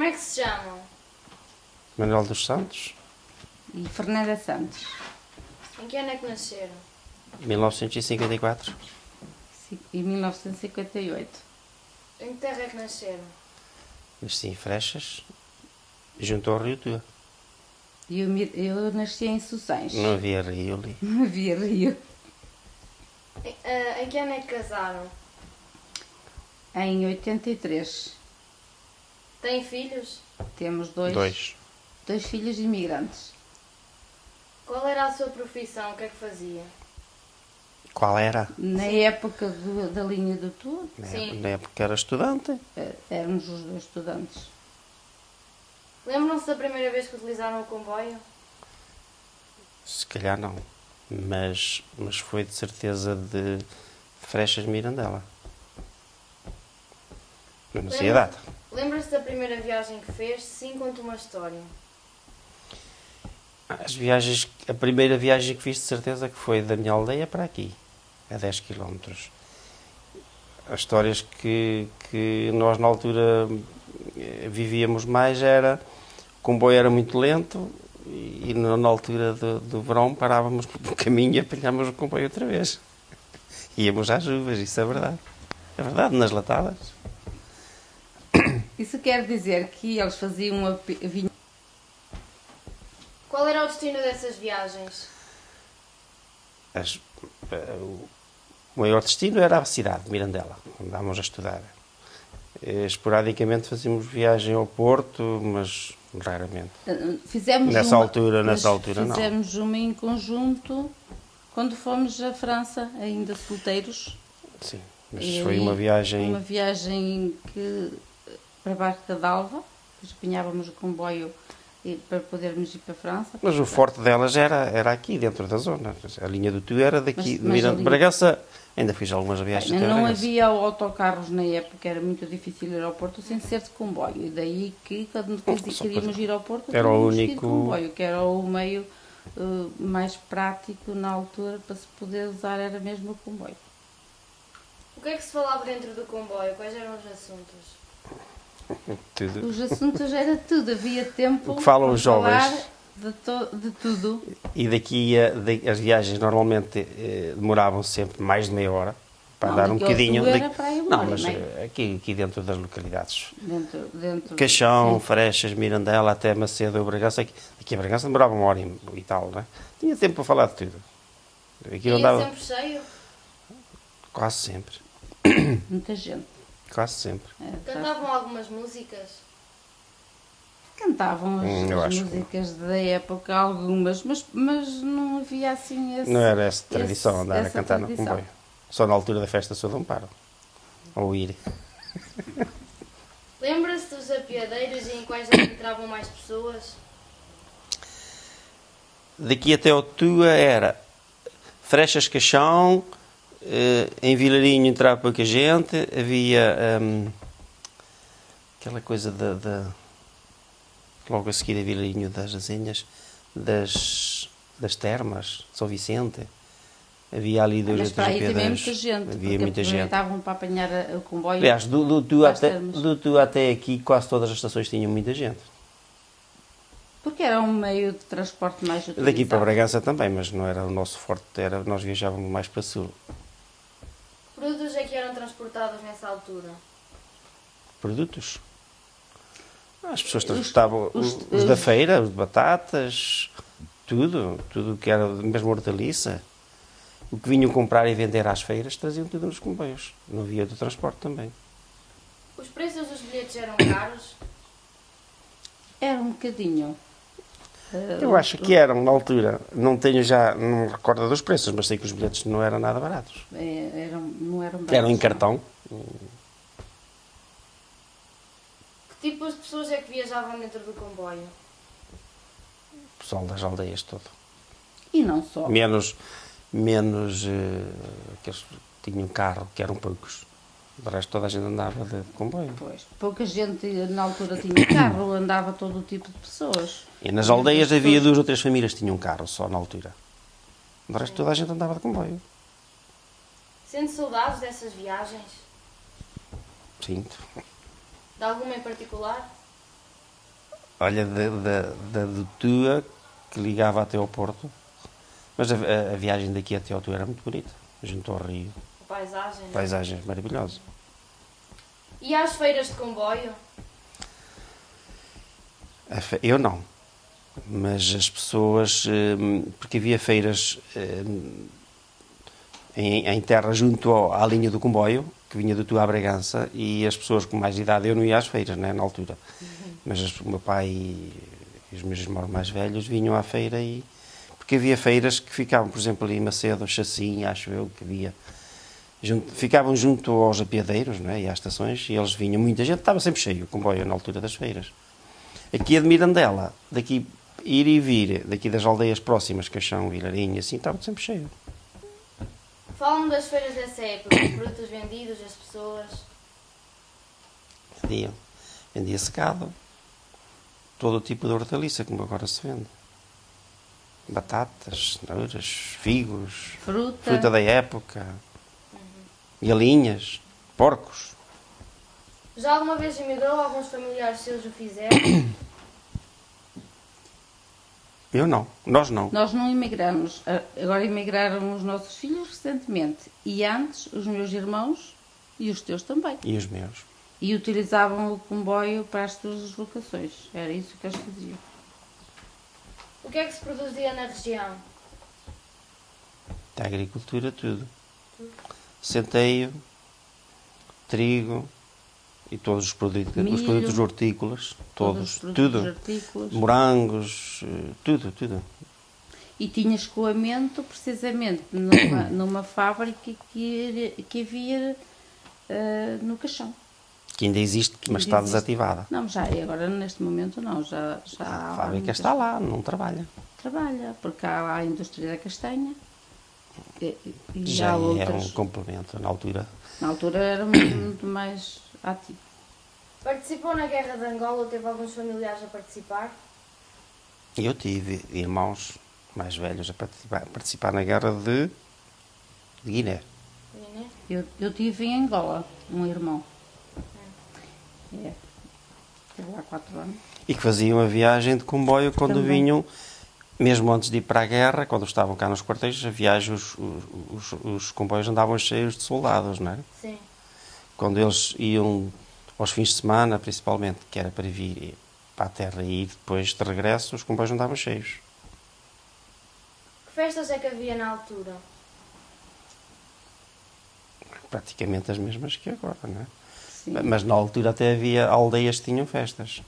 Como é que se chamam? Manuel dos Santos, E Fernanda Santos. Em que ano é que nasceram? 1954. E 1958. Em que terra é que nasceram? Nasci em Frechas, junto ao Rio Tua. E eu nasci em Sossães. Não havia rio ali. Não havia rio. Em que ano é que casaram? Em 83. Têm filhos? Temos Dois. dois filhos imigrantes. Qual era a sua profissão? O que é que fazia? Qual era? Na época da linha do Tua, Sim. Na época era estudante. éramos os dois estudantes. Lembram-se da primeira vez que utilizaram o comboio? Se calhar não. Mas foi de certeza de Frechas Mirandela. Eu não sei a data. Lembra-se da primeira viagem que fez? Sim, conta uma história. A primeira viagem que fiz de certeza que foi da minha aldeia para aqui, a 10 km. As histórias que nós na altura vivíamos mais era, o comboio era muito lento e na altura do verão parávamos no caminho e apanhámos o comboio outra vez. Íamos às uvas, isso é verdade. É verdade, nas latadas. Isso quer dizer que eles faziam vinho. Qual era o destino dessas viagens? O maior destino era a cidade de Mirandela, onde andávamos a estudar. Esporadicamente fazíamos viagem ao Porto, mas raramente. Fizemos Nessa altura não. Fizemos uma em conjunto quando fomos à França, ainda solteiros. Sim, mas E foi aí, uma viagem... Uma viagem para Barca d'Alva, depois apanhávamos o comboio para podermos ir para a França. Mas o forte delas era aqui, dentro da zona. A linha do Tui era daqui, de Miranda. Bragança, ainda fiz algumas viagens até Não Bragança. havia autocarros na época, era muito difícil ir ao Porto sem ser de comboio. E daí que, quando queríamos ir ao Porto, era o tínhamos que ir de único comboio, que era o meio mais prático na altura para se poder usar, era mesmo o comboio. O que é que se falava dentro do comboio? Quais eram os assuntos? Tudo. Os assuntos era tudo, havia tempo O que falam para os jovens. falar de tudo. E daqui as viagens normalmente demoravam sempre mais de meia hora para Não, andar um daqui ao bocadinho. sul era para aí uma Não, hora e mas meia. aqui dentro das localidades. Dentro Caixão, sim. Frechas, Mirandela, até Macedo ou Bragança. Aqui a Bragança demorava uma hora e tal, não é? Tinha tempo para falar de tudo. Aqui Ia andava sempre cheio? quase sempre. Muita gente. Quase sempre. Cantavam algumas músicas? Cantavam Eu as acho que músicas da época, algumas, mas não havia assim esse... Não era essa tradição, andar a essa cantar tradição. no comboio. Só na altura da festa São Dom Paro. Ou ir. Lembra-se dos apiadeiros e em quais já entravam mais pessoas? Daqui até ao Tua era Frechas, Caixão, em Vilarinho entrava pouca gente, havia aquela coisa logo a seguir a Vilarinho das Azenhas, das termas, de São Vicente. Havia ali dois Mas ou para três aí também apiadeiros. muita gente, Havia porque muita gente. aproveitavam para apanhar o comboio. Aliás, do para as termas. Tua até aqui, quase todas as estações tinham muita gente. Porque era um meio de transporte mais utilizado. Daqui para Bragança também, mas não era o nosso forte, nós viajávamos mais para sul. Produtos é que eram transportados nessa altura? Produtos? As pessoas transportavam os da feira, os de batatas, tudo que era mesmo hortaliça. O que vinham comprar e vender às feiras traziam tudo nos comboios. Não havia do transporte também. Os preços dos bilhetes eram caros? Era um bocadinho. Eu acho que eram, na altura, não me recordo dos preços, mas sei que os bilhetes não eram nada baratos. Não eram baratos, Eram em não. cartão. Que tipos de pessoas é que viajavam dentro do comboio? O pessoal das aldeias todo. E não só. Menos aqueles que tinham carro, que eram poucos. De resto, toda a gente andava de comboio. Pois, pouca gente na altura tinha carro, andava todo o tipo de pessoas. E nas aldeias havia 2 ou 3 famílias que tinham carro só na altura. De resto, toda a gente andava de comboio. Sente saudades dessas viagens? Sinto. De alguma em particular? Olha, da do Tua, que ligava até ao Porto. Mas a viagem daqui até ao Tua era muito bonita. Junto ao rio. A paisagem. Né? Paisagens maravilhosas. E às feiras de comboio? Eu não. Mas as pessoas... Porque havia feiras em terra junto à linha do comboio, que vinha do Tua à Bragança, e as pessoas com mais idade, eu não ia às feiras, né, na altura. Mas o meu pai e os meus irmãos mais velhos vinham à feira e... Porque havia feiras que ficavam, por exemplo, ali em Macedo, Chacim, acho eu, que havia... ficavam junto aos apiadeiros, não é, e às estações, e eles vinham, muita gente, estava sempre cheio o comboio na altura das feiras. Aqui a de Mirandela, daqui ir e vir, daqui das aldeias próximas, Caixão, Vilarinho, assim, estava sempre cheio. Falam das feiras dessa época, os produtos vendidos, as pessoas. Vendia-se gado, todo o tipo de hortaliça, como agora se vende. Batatas, cenouras, figos, fruta da época, galinhas, porcos. Já alguma vez emigrou? Alguns familiares seus o fizeram? Eu não, nós não. Nós não emigramos. Agora emigraram os nossos filhos recentemente. E antes, os meus irmãos e os teus também. E os meus. E utilizavam o comboio para as suas deslocações. Era isso que eles faziam. O que é que se produzia na região? Da agricultura, tudo. Centeio, trigo e todos os produtos, Milho, os produtos hortícolas, todos, os produtos tudo. hortícolas. Morangos, tudo. E tinha escoamento precisamente numa fábrica que havia no Caixão. Que ainda existe, mas está desativada. Não, já agora neste momento não, já A fábrica está lá, não trabalha. Trabalha, porque há lá a indústria da castanha e Já há é outras. um complemento na altura. Na altura era muito mais ativo. Participou na Guerra de Angola ou teve alguns familiares a participar? Eu tive irmãos mais velhos a participar na guerra de Guiné. Eu tive em Angola um irmão. Teve lá 4 anos. E que faziam a viagem de comboio quando Também. vinham, mesmo antes de ir para a guerra, quando estavam cá nos quartéis, a viagem, os comboios andavam cheios de soldados, não é? Sim. Quando eles iam aos fins de semana, principalmente, que era para vir para a terra e ir depois de regresso, os comboios andavam cheios. Que festas é que havia na altura? Praticamente as mesmas que agora, não é? Sim. Mas na altura até havia aldeias que tinham festas.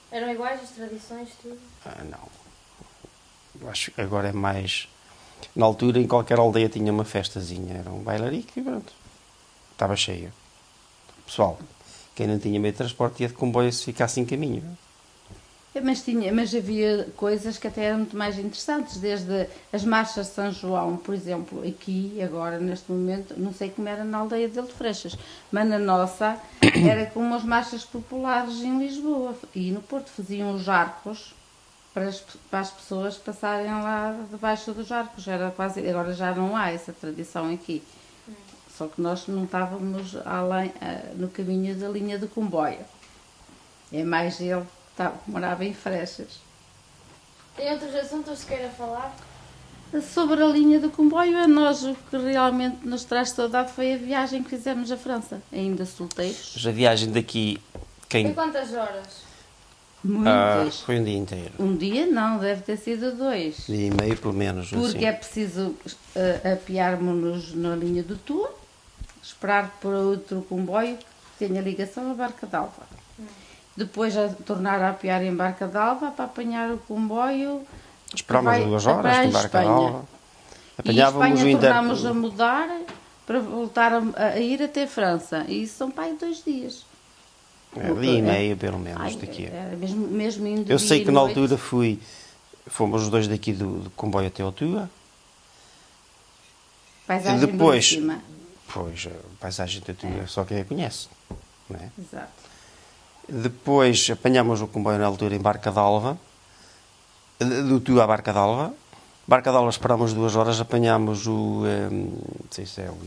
Eram iguais as tradições, tudo? Não. Eu acho que agora é mais... Na altura, em qualquer aldeia tinha uma festazinha. Era um bailarico e pronto. Estava cheio. Pessoal, quem não tinha meio de transporte ia de comboio se ficasse em caminho. Mas havia coisas que até eram muito mais interessantes, desde as marchas de São João, por exemplo, aqui, agora, neste momento, não sei como era na aldeia de Freixas, mas na nossa era como as marchas populares em Lisboa e no Porto faziam os arcos para as pessoas passarem lá debaixo dos arcos, era quase, agora já não há essa tradição aqui, só que nós não estávamos além, no caminho da linha do comboio, é mais ele que morava em Freixas. Tem outros assuntos que queira falar? Sobre a linha do comboio, a nós o que realmente nos traz saudade foi a viagem que fizemos à França, ainda solteiros. Mas a viagem daqui... Em quantas horas? Muitas. Foi um dia inteiro. Um dia não, deve ter sido 2. Dia e meio, pelo menos. Porque assim. é preciso apiarmos-nos na linha do Tua, esperar por outro comboio que tenha ligação à Barca d'Alva. Depois a tornar a apiar em Barca d'Alva para apanhar o comboio. Esperámos 2 horas em Barca d'Alva. Apanhávamos e Espanha tornámos a mudar para voltar a ir até França. E isso são para aí 2 dias. Dia e meio, pelo menos, daqui. Era mesmo indo. Eu sei que na altura fomos os 2 daqui do comboio até ao Tua. Paisagem depois, belíssima. Pois, a paisagem da Tua só quem a conhece, não é? Exato. Depois apanhámos o comboio na altura em Barca d'Alva, do Tua à Barca d'Alva. Barca d'Alva esperámos 2 horas, apanhámos o, não sei se é o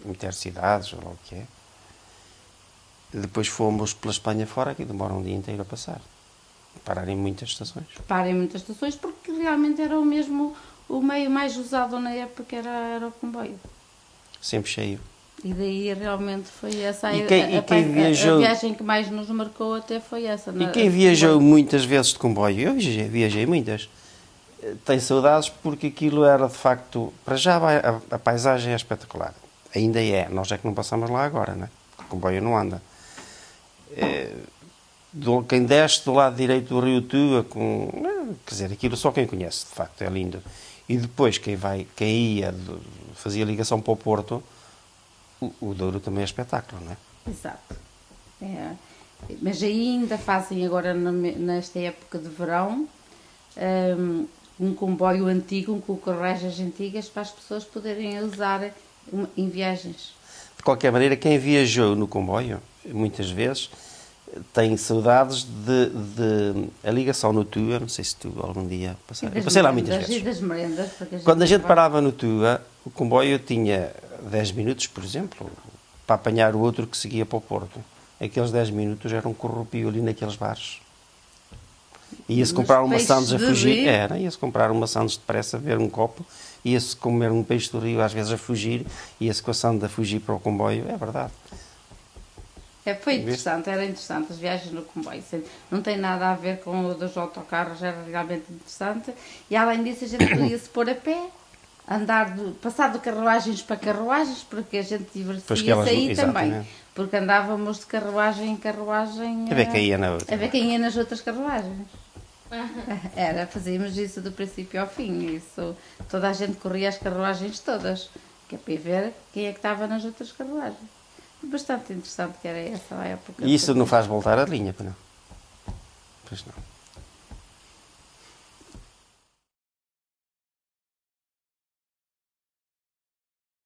Intercidades ou o que é. Depois fomos pela Espanha fora, que demora um dia inteiro a passar. parar em muitas estações. Para em muitas estações, porque realmente era o mesmo, o meio mais usado na época era o comboio. Sempre cheio. E daí realmente foi essa E quem viajou- a viagem que mais nos marcou até foi essa. E quem viajou muitas vezes de comboio, eu viajei muitas, tem saudades porque aquilo era de facto, para já a paisagem é espetacular. Ainda é, nós é que não passamos lá agora, né? O comboio não anda. Quem desce do lado direito do Rio Tua, quer dizer, aquilo só quem conhece, de facto, é lindo. E depois quem ia, fazia ligação para o Porto, o Douro também é espetáculo, não é? Exato. É. Mas ainda fazem agora, nesta época de verão, um comboio antigo, com carruagens antigas, para as pessoas poderem usar em viagens. De qualquer maneira, quem viajou no comboio, muitas vezes, tem saudades de a ligação no Tua, não sei se tu algum dia passaste. Eu passei lá muitas vezes. E das merendas, porque Quando a gente parava no Tua, o comboio tinha 10 minutos, por exemplo, para apanhar o outro que seguia para o Porto. Aqueles 10 minutos eram um corrupio ali naqueles bares. Ia-se comprar uma sandes a fugir. Ia-se comprar uma sandes depressa, beber um copo, ia-se comer um peixe do rio, às vezes a fugir, ia-se com a sandes a fugir para o comboio. É verdade. Foi interessante, era interessante as viagens no comboio. Não tem nada a ver com o dos autocarros, era realmente interessante. E além disso, a gente podia-se pôr a pé, passar de carruagens para carruagens, porque a gente divertia-se aí também. Porque andávamos de carruagem em carruagem A ver quem ia na outra. A ver quem ia nas outras carruagens. Fazíamos isso do princípio ao fim. Isso, toda a gente corria as carruagens todas, que é para ir ver quem é que estava nas outras carruagens. Bastante interessante que era essa a época. E isso não faz voltar a linha, não? Pois não.